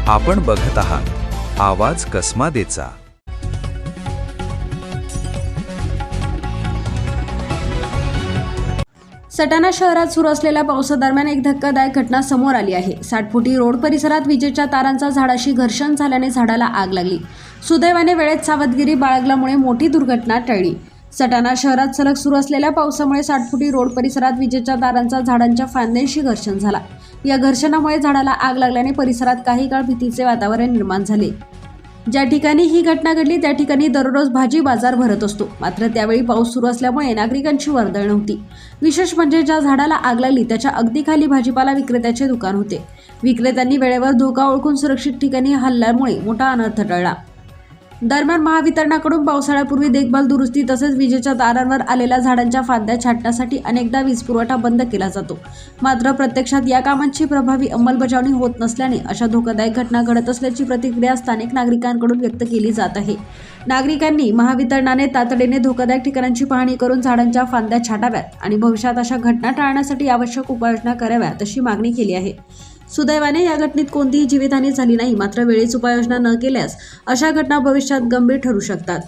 आपण बघत आहात आवाज कसमादेचा। सटाणा शहरात सुरू असलेल्या पावसादरम्यान एक धक्कादायक घटना समोर आली आहे। 60 फुटी रोड परिसरात विजेच्या तारांचा झाडाशी घर्षण झाल्याने झाडाला आग लागली। सुदैवाने वेळेत सावधगिरी बाळगल्यामुळे मोठी दुर्घटना टळली। सटाणा शहरात सलग सुरू असलेल्या पावसामुळे 60 फुटी रोड परिसरात विजेच्या तारांचा झाडांच्या फांद्यांशी घर्षण झाला। या घर्षणामुळे झाडाला आग लागल्याने परिसरात काही काळ भीतीचे वातावरण निर्माण झाले। ज्या ठिकाणी ही घटना घडली त्या ठिकाणी दररोज भाजी बाजार भरत असतो, मात्र त्यावेळी पाऊस सुरू असल्यामुळे नागरिकांची वर्दळ नव्हती। विशेष म्हणजे ज्या झाडाला आग लागली त्याच्या अगदी खाली भाजीपाला विक्रेत्याचे दुकान होते। विक्रेत्यांनी वेळेवर धोका ओळखून सुरक्षित ठिकाणी हल्ल्यामुळे मोठा अनर्थ टळला। दरम्यान महावितरणाकडून पावसाळ्यापूर्वी देखभाल दुरुस्ती तसेच विजेच्या तारांवर आलेल्या झाडांच्या फांद्या छाटण्यासाठी अनेकदा वीज पुरवठा बंद केला जातो, मात्र प्रत्यक्षात या कामांची प्रभावी अंमलबजावणी होत नसल्याने अशा धोकादायक घटना घडत असल्याची प्रतिक्रिया स्थानिक नागरिकांकडून व्यक्त केली जात आहे। नागरिकांनी महावितरणाने तातडीने धोकादायक ठिकाणांची पाहणी करून झाडांच्या फांद्या छाटाव्यात आणि भविष्यात अशा घटना टाळण्यासाठी आवश्यक उपाययोजना कराव्यात अशी मागणी केली आहे। सुदैवाने या घटनेत कोणतीही जीवितहानी झाली नाही, मात्र वेळीच उपाययोजना न केल्यास अशा घटना भविष्यात गंभीर ठरू शकतात।